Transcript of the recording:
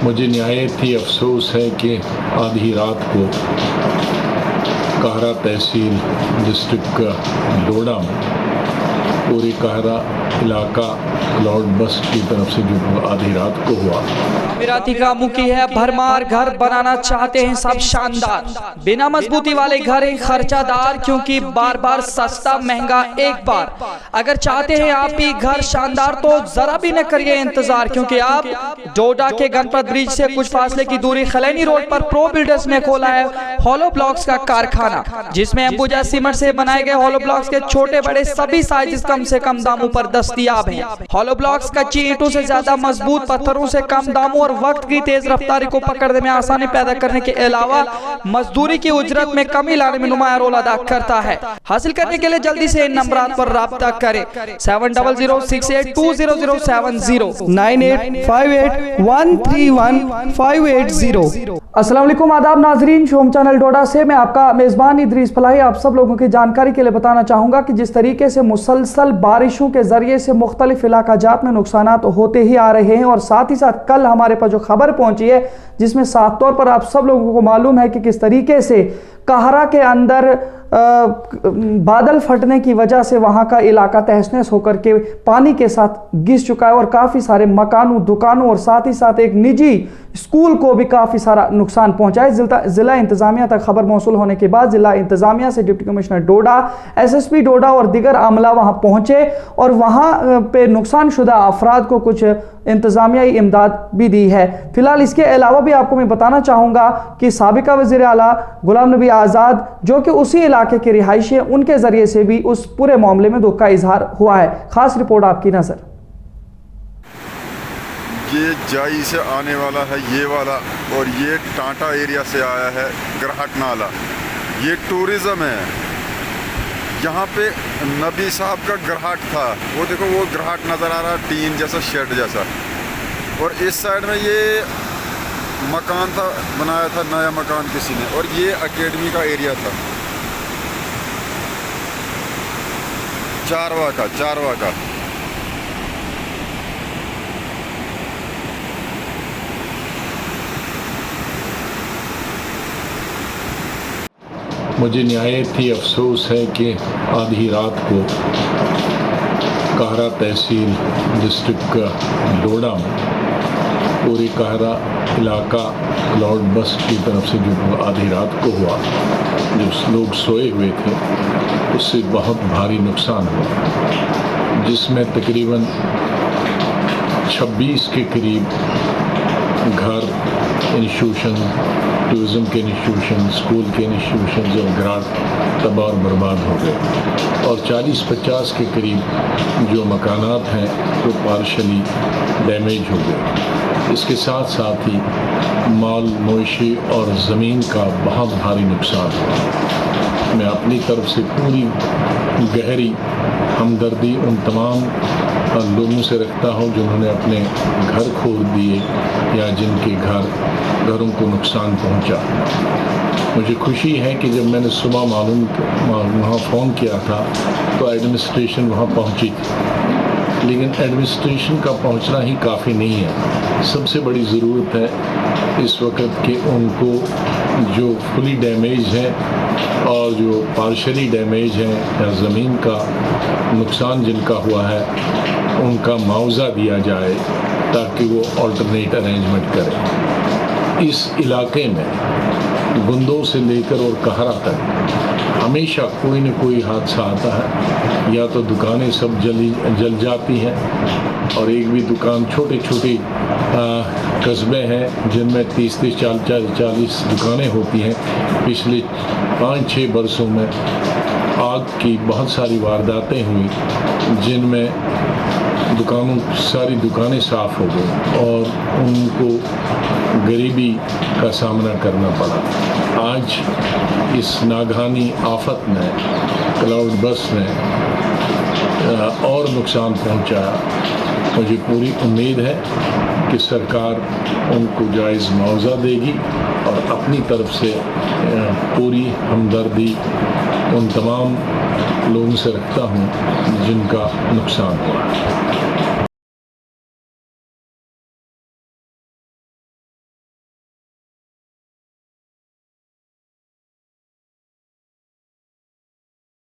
मुझे निहायत ही अफसोस है कि आधी रात को काहरा तहसील डिस्ट्रिक्ट का डोडा में पूरी काहरा इलाका क्लाउड बस की तरफ से जो आधी रात को हुआ। अमीराती का मुखी है, भरमार घर बनाना चाहते हैं सब शानदार, बिना मजबूती वाले घर हैं खर्चादार, क्योंकि बार बार सस्ता महंगा एक बार। अगर चाहते हैं आप भी घर शानदार तो जरा भी न करिए इंतजार, क्योंकि आप डोडा के गणपत ब्रिज से कुछ फासले की दूरी खलैनी रोड पर प्रो बिल्डर्स ने खोला है हॉलो ब्लॉक्स का कारखाना, जिसमें अंबुजा सीमेंट से बनाए गए हॉलो ब्लॉक्स के छोटे बड़े सभी साइज कम से कम दामों पर दस्तयाब हैं। हॉलो ब्लॉक्स कच्ची ईंटों से ज्यादा मजबूत, पत्थरों से कम दामों और वक्त की तेज रफ्तारी को पकड़ने में आसानी पैदा करने के अलावा मजदूरी की उजरत में कमी लाने में नुमाया रोल अदा करता है। हासिल करने के लिए जल्दी से इन नंबरात पर राब्ता करें 7006820070 9858131580। अस्सलाम वालेकुम, आदाब नाजरीन, शोम चैनल डोडा से मैं आपका मेज़बान इदरीस फलाही आप सब लोगों की जानकारी के लिए बताना चाहूँगा कि जिस तरीके से मुसलसल बारिशों के ज़रिए से मुख्तलिफ इलाकाजात में नुकसानात होते ही आ रहे हैं, और साथ ही साथ कल हमारे पास जो खबर पहुँची है जिसमें साफ तौर पर आप सब लोगों को मालूम है कि किस तरीके से काहरा के अंदर बादल फटने की वजह से वहाँ का इलाका तहस-नहस होकर के पानी के साथ घिस चुका है और काफ़ी सारे मकानों, दुकानों और साथ ही साथ एक निजी स्कूल को भी काफ़ी सारा नुकसान पहुँचा है। ज़िला इंतज़ामिया तक खबर मौसूल होने के बाद ज़िला इंतज़ामिया से डिप्टी कमिश्नर डोडा, SSP डोडा और दीगर आमला वहाँ पहुँचे और वहाँ पे नुकसान शुदा अफराद को कुछ इंतज़ामियाई इमदाद भी दी है। फिलहाल इसके अलावा भी आपको मैं बताना चाहूँगा कि साबिका वज़ीर आला गुलाम नबी आज़ाद जो कि उसी इलाके के रिहायशी हैं, उनके ज़रिए से भी उस पूरे मामले में दुख का इजहार हुआ है। ख़ास रिपोर्ट आपकी नज़र। ये जाई से आने वाला है ये वाला, और ये टाटा एरिया से आया है ग्राहट नाला। ये टूरिज़्म है, यहाँ पे नबी साहब का ग्राहट था, वो देखो वो ग्राहट नज़र आ रहा, टीन जैसा शेड जैसा, और इस साइड में ये मकान था, बनाया था नया मकान किसी ने, और ये एकेडमी का एरिया था, चारवा का। मुझे निहायत ही अफसोस है कि आधी रात को काहरा तहसील डिस्ट्रिक्ट का डोडा में पूरी काहरा इलाका क्लाउड बस की तरफ से जो आधी रात को हुआ, जो लोग सोए हुए थे उससे बहुत भारी नुकसान हुआ, जिसमें तकरीबन 26 के करीब घर, इंस्टीट्यूशन, टूरिज़म के इंस्टीट्यूशन, स्कूल के इंस्टीट्यूशन और ग्राहक तबाह और बर्बाद हो गए, और 40-50 के करीब जो मकानात हैं वो पार्शली डैमेज हो गए। इसके साथ साथ ही माल मवेशी और ज़मीन का बहुत भारी नुकसान हुआ। मैं अपनी तरफ से पूरी गहरी हमदर्दी उन तमाम लोगों से रखता हूँ जिन्होंने अपने घर खो दिए या जिनके घरों को नुकसान पहुँचा। मुझे खुशी है कि जब मैंने सुबह वहाँ फ़ोन किया था तो एडमिनिस्ट्रेशन वहाँ पहुँची थी, लेकिन एडमिनिस्ट्रेशन का पहुँचना ही काफ़ी नहीं है। सबसे बड़ी ज़रूरत है इस वक्त कि उनको जो फुली डैमेज है और जो पार्शली डैमेज है या ज़मीन का नुकसान जिनका हुआ है उनका मुआवजा दिया जाए ताकि वो अल्टरनेट अरेंजमेंट करें। इस इलाके में गुंदों से लेकर और कहरा तक हमेशा कोई न कोई हादसा आता है, या तो दुकानें सब जल जाती हैं, और एक भी दुकान, छोटे छोटे कस्बे हैं जिनमें 30-40 दुकानें होती हैं। पिछले 5-6 बरसों में आग की बहुत सारी वारदातें हुई जिनमें सारी दुकानें साफ़ हो गई और उनको गरीबी का सामना करना पड़ा। आज इस नागहानी आफत ने, क्लाउड बस ने और नुकसान पहुंचाया। मुझे पूरी उम्मीद है कि सरकार उनको जायज़ मुआवजा देगी और अपनी तरफ से पूरी हमदर्दी उन तमाम लोगों से रखता हूँ जिनका नुकसान हुआ।